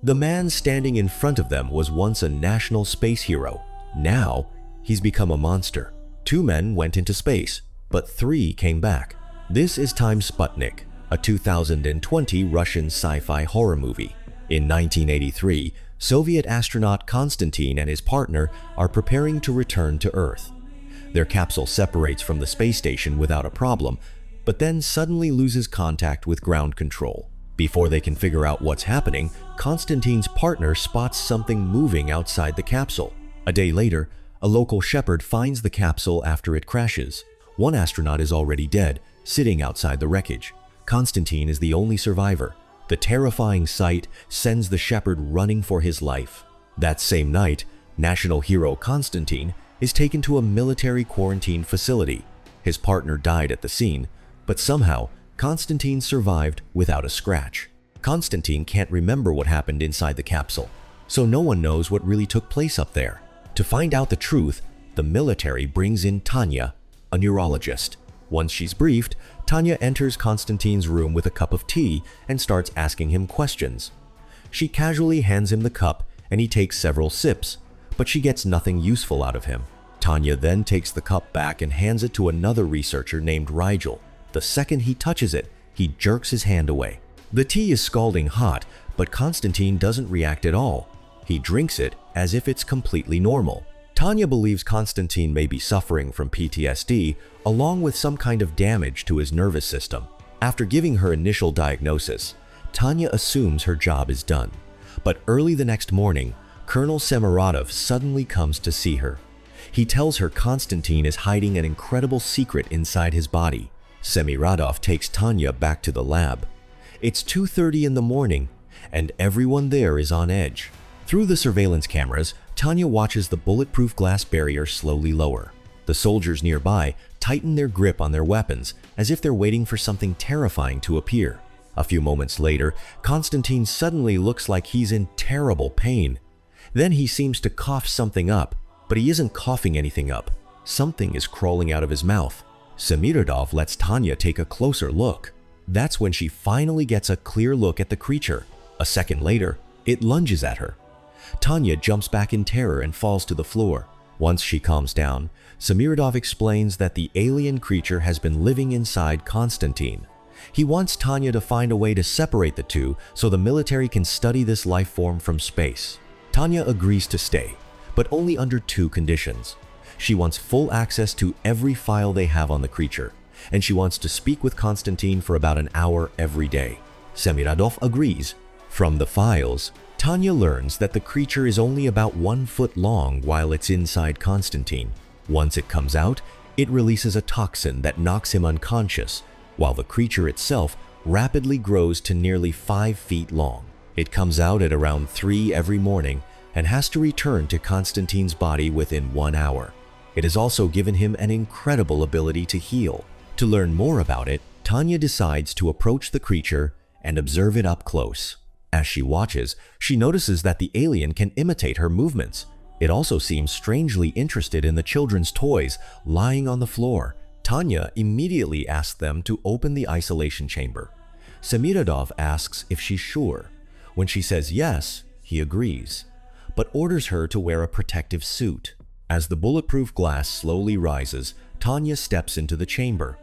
The man standing in front of them was once a national space hero. Now, he's become a monster. 2 men went into space, but 3 came back. This is Time Sputnik, a 2020 Russian sci-fi horror movie. In 1983, Soviet astronaut Konstantin and his partner are preparing to return to Earth. Their capsule separates from the space station without a problem, but then suddenly loses contact with ground control. Before they can figure out what's happening, Konstantin's partner spots something moving outside the capsule. A day later, a local shepherd finds the capsule after it crashes. 1 astronaut is already dead, sitting outside the wreckage. Konstantin is the only survivor. The terrifying sight sends the shepherd running for his life. That same night, national hero Konstantin is taken to a military quarantine facility. His partner died at the scene, but somehow Konstantin survived without a scratch. Konstantin can't remember what happened inside the capsule, so no one knows what really took place up there. To find out the truth, the military brings in Tanya, a neurologist. Once she's briefed, Tanya enters Konstantin's room with a cup of tea and starts asking him questions. She casually hands him the cup and he takes several sips, but she gets nothing useful out of him. Tanya then takes the cup back and hands it to another researcher named Rigel. The second he touches it, he jerks his hand away. The tea is scalding hot, but Konstantin doesn't react at all. He drinks it as if it's completely normal. Tanya believes Konstantin may be suffering from PTSD along with some kind of damage to his nervous system. After giving her initial diagnosis, Tanya assumes her job is done. But early the next morning, Colonel Semiradov suddenly comes to see her. He tells her Konstantin is hiding an incredible secret inside his body. Semiradov takes Tanya back to the lab. It's 2:30 in the morning, and everyone there is on edge. Through the surveillance cameras, Tanya watches the bulletproof glass barrier slowly lower. The soldiers nearby tighten their grip on their weapons as if they're waiting for something terrifying to appear. A few moments later, Konstantin suddenly looks like he's in terrible pain. Then he seems to cough something up, but he isn't coughing anything up. Something is crawling out of his mouth. Semiradov lets Tanya take a closer look. That's when she finally gets a clear look at the creature. A second later, it lunges at her. Tanya jumps back in terror and falls to the floor. Once she calms down, Semiradov explains that the alien creature has been living inside Konstantin. He wants Tanya to find a way to separate the two so the military can study this life form from space. Tanya agrees to stay, but only under 2 conditions. She wants full access to every file they have on the creature, and she wants to speak with Konstantin for about an hour every day. Semiradov agrees. From the files, Tanya learns that the creature is only about 1 foot long while it's inside Konstantin. Once it comes out, it releases a toxin that knocks him unconscious, while the creature itself rapidly grows to nearly 5 feet long. It comes out at around 3 every morning and has to return to Konstantin's body within 1 hour. It has also given him an incredible ability to heal. To learn more about it, Tanya decides to approach the creature and observe it up close. As she watches, she notices that the alien can imitate her movements. It also seems strangely interested in the children's toys lying on the floor. Tanya immediately asks them to open the isolation chamber. Semiradov asks if she's sure. When she says yes, he agrees, but orders her to wear a protective suit. As the bulletproof glass slowly rises, Tanya steps into the chamber.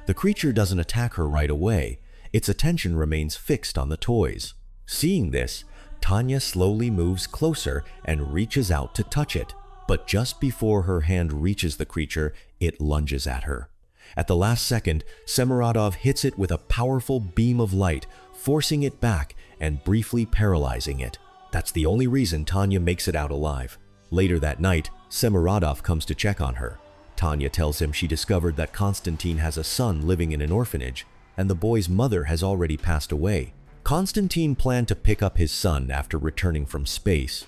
The creature doesn't attack her right away. Its attention remains fixed on the toys. Seeing this, Tanya slowly moves closer and reaches out to touch it. But just before her hand reaches the creature, it lunges at her. At the last second, Semiradov hits it with a powerful beam of light, forcing it back and briefly paralyzing it. That's the only reason Tanya makes it out alive. Later that night, Semiradov comes to check on her. Tanya tells him she discovered that Konstantin has a son living in an orphanage, and the boy's mother has already passed away. Konstantin planned to pick up his son after returning from space.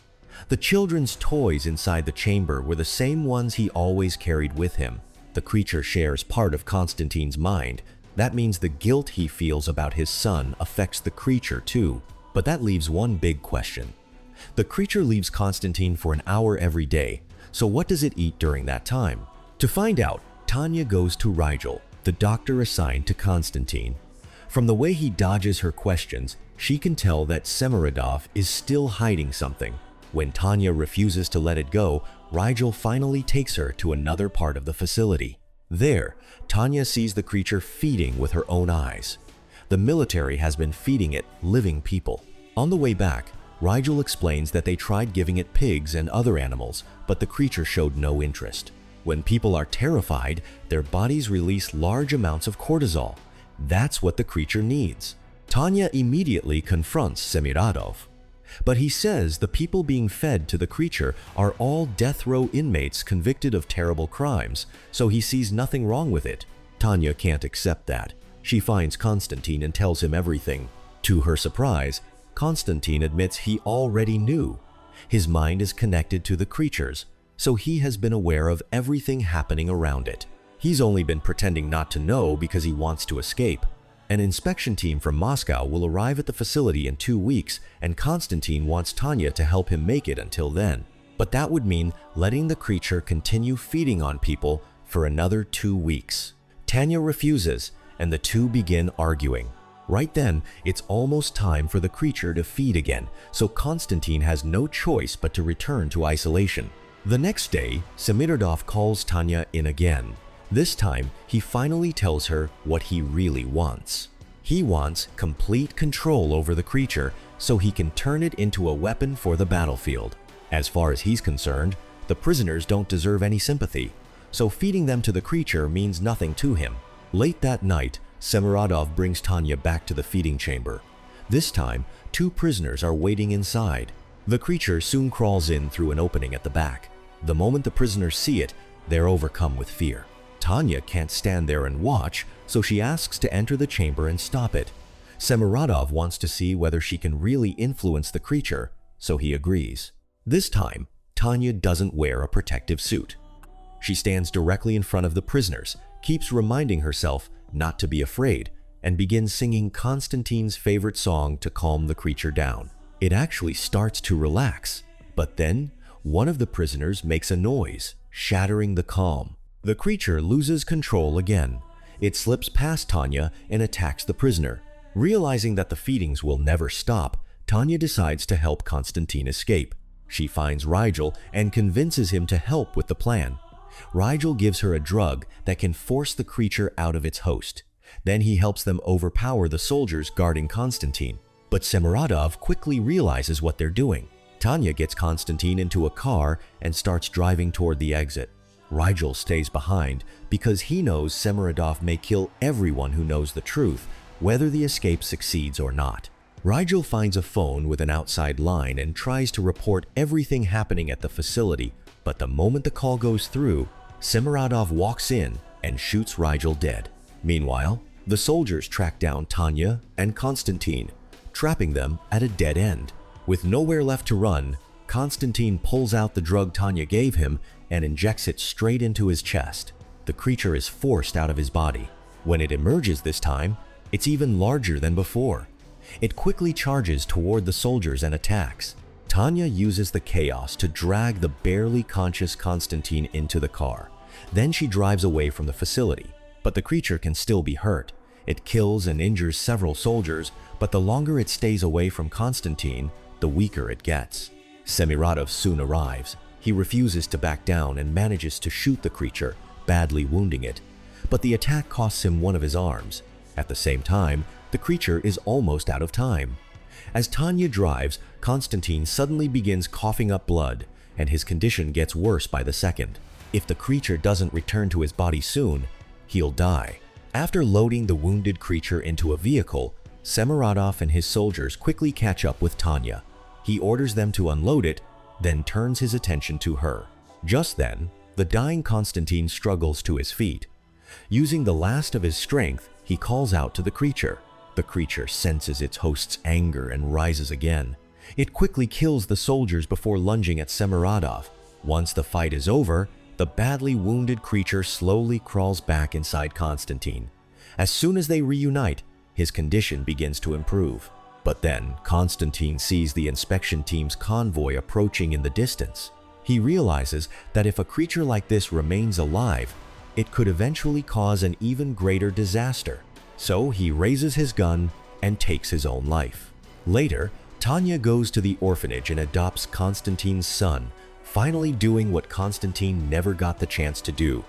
The children's toys inside the chamber were the same ones he always carried with him. The creature shares part of Konstantin's mind. That means the guilt he feels about his son affects the creature too. But that leaves one big question. The creature leaves Konstantin for an hour every day, so what does it eat during that time? To find out, Tanya goes to Rigel, the doctor assigned to Konstantin. From the way he dodges her questions, She can tell that Semiradov is still hiding something. When Tanya refuses to let it go, Rigel finally takes her to another part of the facility. There, Tanya sees the creature feeding with her own eyes. The military has been feeding it living people. On the way back, Rigel explains that they tried giving it pigs and other animals, but the creature showed no interest. When people are terrified, their bodies release large amounts of cortisol. That's what the creature needs. Tanya immediately confronts Semiradov. But he says the people being fed to the creature are all death row inmates convicted of terrible crimes, so he sees nothing wrong with it. Tanya can't accept that. She finds Konstantin and tells him everything. To her surprise, Konstantin admits he already knew. His mind is connected to the creatures, so he has been aware of everything happening around it. He's only been pretending not to know because he wants to escape. An inspection team from Moscow will arrive at the facility in 2 weeks, and Konstantin wants Tanya to help him make it until then. But that would mean letting the creature continue feeding on people for another 2 weeks. Tanya refuses, and the two begin arguing. Right then, it's almost time for the creature to feed again, so Konstantin has no choice but to return to isolation. The next day, Semiradov calls Tanya in again. This time, he finally tells her what he really wants. He wants complete control over the creature so he can turn it into a weapon for the battlefield. As far as he's concerned, the prisoners don't deserve any sympathy, so feeding them to the creature means nothing to him. Late that night, Semiradov brings Tanya back to the feeding chamber. This time, 2 prisoners are waiting inside. The creature soon crawls in through an opening at the back. The moment the prisoners see it, they're overcome with fear. Tanya can't stand there and watch, so she asks to enter the chamber and stop it. Semiradov wants to see whether she can really influence the creature, so he agrees. This time, Tanya doesn't wear a protective suit. She stands directly in front of the prisoners, keeps reminding herself not to be afraid, and begins singing Konstantin's favorite song to calm the creature down. It actually starts to relax, but then one of the prisoners makes a noise, shattering the calm. The creature loses control again. It slips past Tanya and attacks the prisoner. Realizing that the feedings will never stop, Tanya decides to help Konstantin escape. She finds Rigel and convinces him to help with the plan. Rigel gives her a drug that can force the creature out of its host. Then he helps them overpower the soldiers guarding Konstantin. But Semiradov quickly realizes what they're doing. Tanya gets Konstantin into a car and starts driving toward the exit. Rigel stays behind because he knows Semiradov may kill everyone who knows the truth, whether the escape succeeds or not. Rigel finds a phone with an outside line and tries to report everything happening at the facility, but the moment the call goes through, Semiradov walks in and shoots Rigel dead. Meanwhile, the soldiers track down Tanya and Konstantin, trapping them at a dead end. With nowhere left to run, Konstantin pulls out the drug Tanya gave him and injects it straight into his chest. The creature is forced out of his body. When it emerges this time, it's even larger than before. It quickly charges toward the soldiers and attacks. Tanya uses the chaos to drag the barely conscious Konstantin into the car. Then she drives away from the facility. But the creature can still be hurt. It kills and injures several soldiers, but the longer it stays away from Konstantin, the weaker it gets. Semiradov soon arrives. He refuses to back down and manages to shoot the creature, badly wounding it. But the attack costs him one of his arms. At the same time, the creature is almost out of time. As Tanya drives, Konstantin suddenly begins coughing up blood, and his condition gets worse by the second. If the creature doesn't return to his body soon, he'll die. After loading the wounded creature into a vehicle, Semiradov and his soldiers quickly catch up with Tanya. He orders them to unload it, then turns his attention to her. Just then, the dying Konstantin struggles to his feet. Using the last of his strength, he calls out to the creature. The creature senses its host's anger and rises again. It quickly kills the soldiers before lunging at Semiradov. Once the fight is over, the badly wounded creature slowly crawls back inside Konstantin. As soon as they reunite, his condition begins to improve. But then, Konstantin sees the inspection team's convoy approaching in the distance. He realizes that if a creature like this remains alive, it could eventually cause an even greater disaster. So he raises his gun and takes his own life. Later, Tanya goes to the orphanage and adopts Konstantine's son, finally doing what Konstantine never got the chance to do.